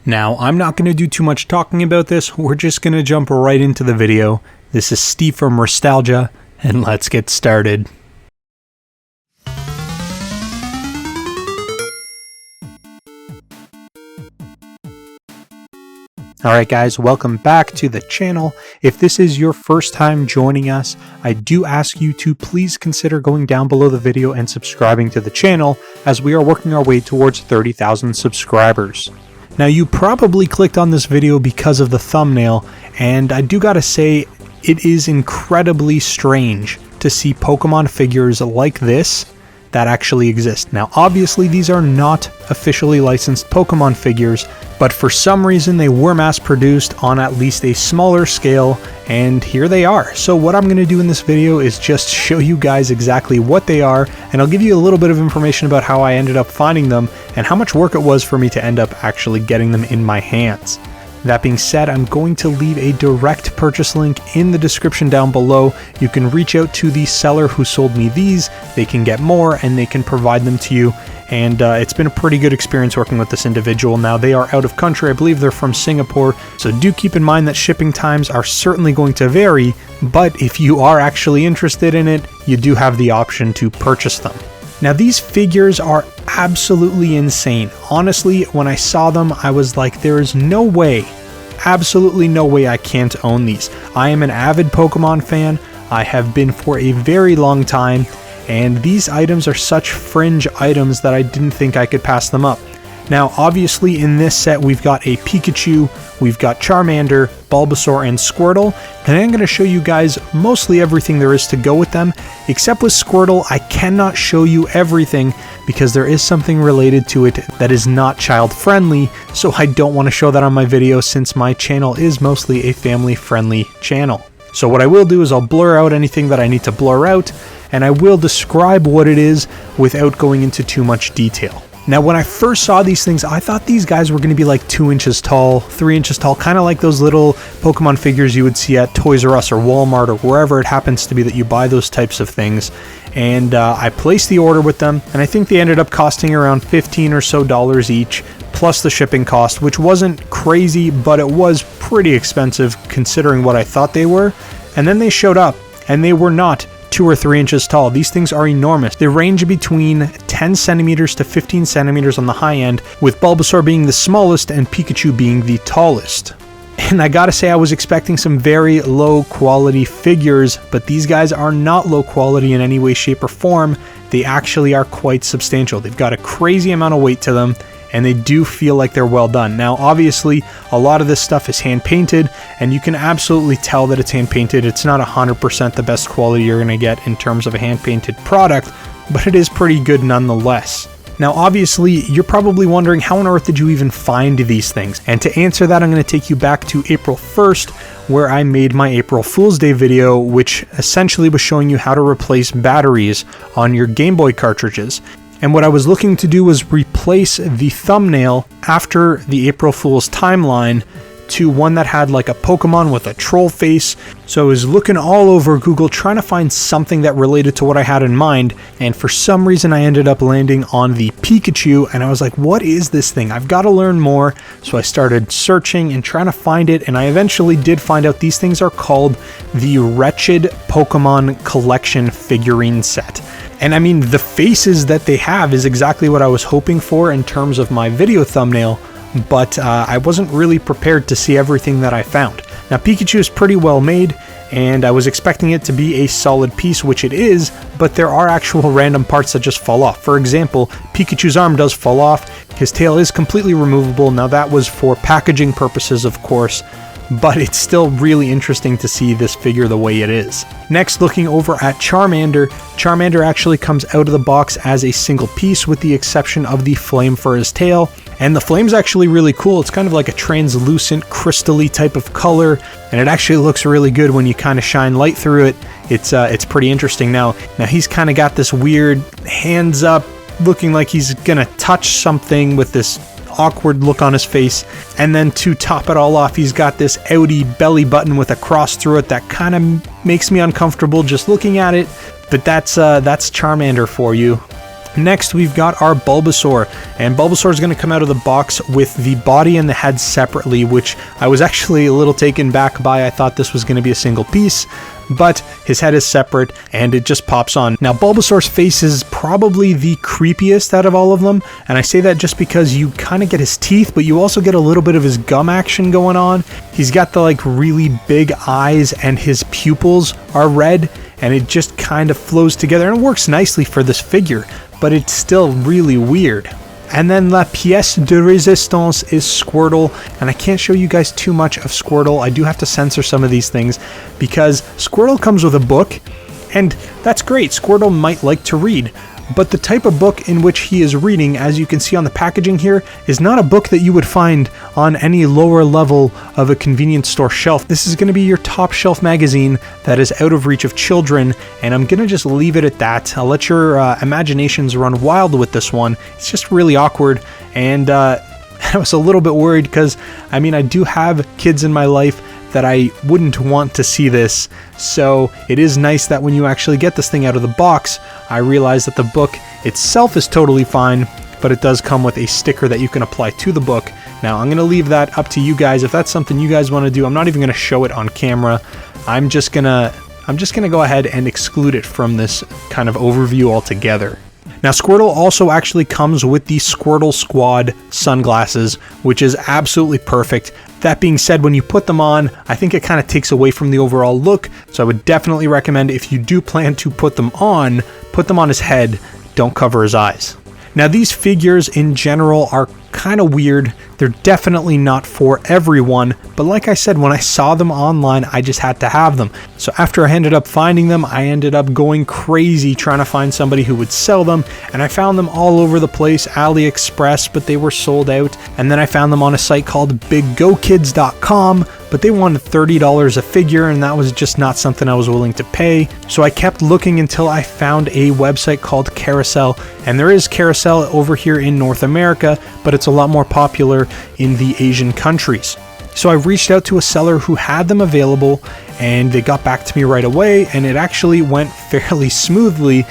Now, I'm not going to do too much talking about this, we're just going to jump right into the video. This is Steve from Restalgia, and let's get started. Alright guys, welcome back to the channel. If this is your first time joining us, I do ask you to please consider going down below the video and subscribing to the channel, as we are working our way towards 30,000 subscribers. Now, you probably clicked on this video because of the thumbnail, and I do gotta say, it is incredibly strange to see Pokemon figures like this that actually exist. Now, obviously these are not officially licensed Pokemon figures, but for some reason they were mass produced on at least a smaller scale, and here they are. So what I'm going to do in this video is just show you guys exactly what they are, and I'll give you a little bit of information about how I ended up finding them and how much work it was for me to end up actually getting them in my hands. That being said, I'm going to leave a direct purchase link in the description down below. You can reach out to the seller who sold me these, they can get more, and they can provide them to you. And it's been a pretty good experience working with this individual. Now, they are out of country, I believe they're from Singapore, so do keep in mind that shipping times are certainly going to vary, but if you are actually interested in it, you do have the option to purchase them. Now, these figures are absolutely insane. Honestly, when I saw them, I was like, there is no way, absolutely no way I can't own these. I am an avid Pokemon fan. I have been for a very long time, and these items are such fringe items that I didn't think I could pass them up. Now, obviously in this set, we've got a Pikachu, we've got Charmander, Bulbasaur, and Squirtle, and I'm going to show you guys mostly everything there is to go with them, except with Squirtle, I cannot show you everything because there is something related to it that is not child-friendly, so I don't want to show that on my video since my channel is mostly a family-friendly channel. So what I will do is I'll blur out anything that I need to blur out, and I will describe what it is without going into too much detail. Now, when I first saw these things, I thought these guys were going to be like 2 inches tall, 3 inches tall, kind of like those little Pokemon figures you would see at Toys R Us or Walmart or wherever it happens to be that you buy those types of things. And I placed the order with them, and I think they ended up costing around $15 or so each, plus the shipping cost, which wasn't crazy, but it was pretty expensive considering what I thought they were. And then they showed up, and they were not 2 or 3 inches tall. These things are enormous. They range between 10 centimeters to 15 centimeters on the high end, with Bulbasaur being the smallest and Pikachu being the tallest. And I gotta say, I was expecting some very low quality figures, but these guys are not low quality in any way, shape, or form. They actually are quite substantial. They've got a crazy amount of weight to them, and they do feel like they're well done. Now, obviously, a lot of this stuff is hand painted, and you can absolutely tell that it's hand painted. It's not 100% the best quality you're gonna get in terms of a hand painted product, but it is pretty good nonetheless. Now, obviously, you're probably wondering, how on earth did you even find these things? And to answer that, I'm gonna take you back to April 1st, where I made my April Fool's Day video, which essentially was showing you how to replace batteries on your Game Boy cartridges. And what I was looking to do was replace the thumbnail after the April Fool's timeline to one that had like a Pokemon with a troll face. So I was looking all over Google trying to find something that related to what I had in mind, and for some reason I ended up landing on the Pikachu, and I was like, what is this thing? I've got to learn more. So I started searching and trying to find it, and I eventually did find out these things are called the Wretched Pokemon Collection figurine set. And I mean, the faces that they have is exactly what I was hoping for in terms of my video thumbnail, but I wasn't really prepared to see everything that I found. Now, Pikachu is pretty well made, and I was expecting it to be a solid piece, which it is, but there are actual random parts that just fall off. For example, Pikachu's arm does fall off, his tail is completely removable. Now, that was for packaging purposes, of course, but it's still really interesting to see this figure the way it is. Next, looking over at Charmander, Charmander actually comes out of the box as a single piece with the exception of the flame for his tail. And the flame's actually really cool. It's kind of like a translucent, crystal-y type of color, and it actually looks really good when you kind of shine light through it. It's pretty interesting. Now he's kind of got this weird hands up, looking like he's gonna touch something with this awkward look on his face, and then to top it all off, he's got this outie belly button with a cross through it that kind of makes me uncomfortable just looking at it. But that's Charmander for you. Next, we've got our Bulbasaur, and Bulbasaur is going to come out of the box with the body and the head separately, which I was actually a little taken back by. I thought this was going to be a single piece, but his head is separate and it just pops on. Now, Bulbasaur's face is probably the creepiest out of all of them, and I say that just because you kind of get his teeth, but you also get a little bit of his gum action going on. He's got the like really big eyes and his pupils are red, and it just kind of flows together and it works nicely for this figure, but it's still really weird. And then la pièce de résistance is Squirtle, and I can't show you guys too much of Squirtle. I do have to censor some of these things because Squirtle comes with a book, and that's great. Squirtle might like to read, but the type of book in which he is reading, as you can see on the packaging here, is not a book that you would find on any lower level of a convenience store shelf. This is going to be your top shelf magazine that is out of reach of children, and I'm going to just leave it at that. I'll let your imaginations run wild with this one. It's just really awkward, and I was a little bit worried because, I mean, I do have kids in my life that I wouldn't want to see this, so it is nice that when you actually get this thing out of the box, I realize that the book itself is totally fine, but it does come with a sticker that you can apply to the book. Now, I'm going to leave that up to you guys. If that's something you guys want to do, I'm not even going to show it on camera. I'm just gonna go ahead and exclude it from this kind of overview altogether. Now, Squirtle also actually comes with the Squirtle Squad sunglasses, which is absolutely perfect. That being said, when you put them on, I think it kind of takes away from the overall look, so I would definitely recommend, if you do plan to put them on his head, don't cover his eyes. Now, these figures in general are kind of weird. They're definitely not for everyone, but like I said, when I saw them online, I just had to have them. So after I ended up finding them, I ended up going crazy trying to find somebody who would sell them, and I found them all over the place, AliExpress, but they were sold out. And then I found them on a site called BigGoKids.com, but they wanted $30 a figure, and that was just not something I was willing to pay. So I kept looking until I found a website called Carousel, and there is Carousel over here in North America, but it's a lot more popular in the Asian countries. So I reached out to a seller who had them available, and they got back to me right away, and it actually went fairly smoothly.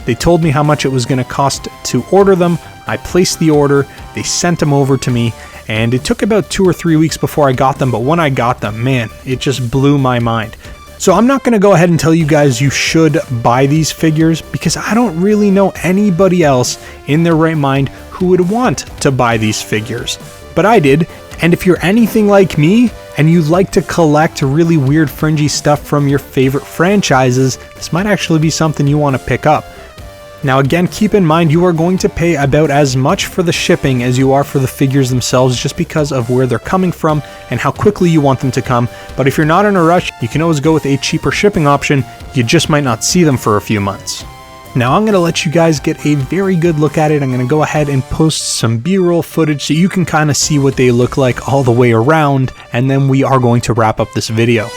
They told me how much it was going to cost to order them. I placed the order, they sent them over to me, and it took about 2 or 3 weeks before I got them, but when I got them, man, it just blew my mind. So I'm not going to go ahead and tell you guys you should buy these figures, because I don't really know anybody else in their right mind who would want to buy these figures. But I did, and if you're anything like me, and you like to collect really weird fringy stuff from your favorite franchises, this might actually be something you want to pick up. Now again, keep in mind you are going to pay about as much for the shipping as you are for the figures themselves, just because of where they're coming from and how quickly you want them to come. But if you're not in a rush, you can always go with a cheaper shipping option. You just might not see them for a few months. Now I'm going to let you guys get a very good look at it. I'm going to go ahead and post some B-roll footage so you can kind of see what they look like all the way around, and then we are going to wrap up this video.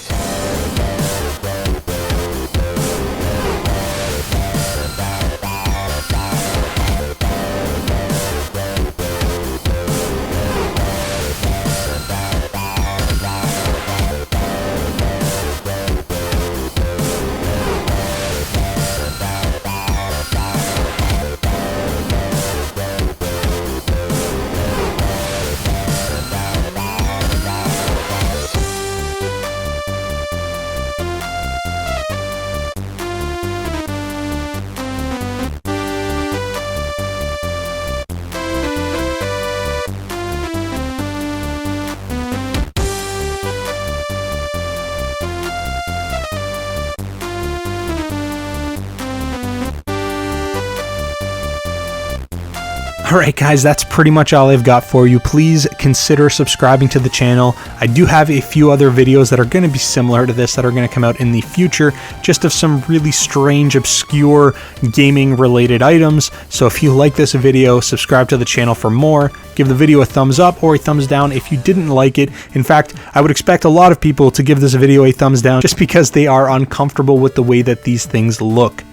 Alright guys, that's pretty much all I've got for you. Please consider subscribing to the channel. I do have a few other videos that are going to be similar to this that are going to come out in the future, just of some really strange, obscure gaming related items. So if you like this video, subscribe to the channel for more. Give the video a thumbs up or a thumbs down if you didn't like it. In fact, I would expect a lot of people to give this video a thumbs down just because they are uncomfortable with the way that these things look.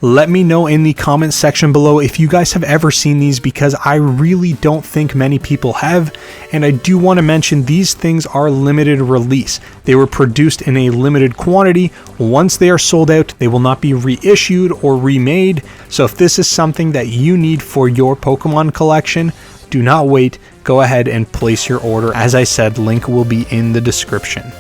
Let me know in the comment section below if you guys have ever seen these, because I really don't think many people have. And I do want to mention these things are limited release. They were produced in a limited quantity. Once they are sold out, they will not be reissued or remade. So if this is something that you need for your Pokemon collection, do not wait. Go ahead and place your order. As I said, link will be in the description.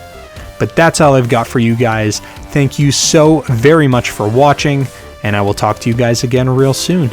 But that's all I've got for you guys. Thank you so very much for watching, and I will talk to you guys again real soon.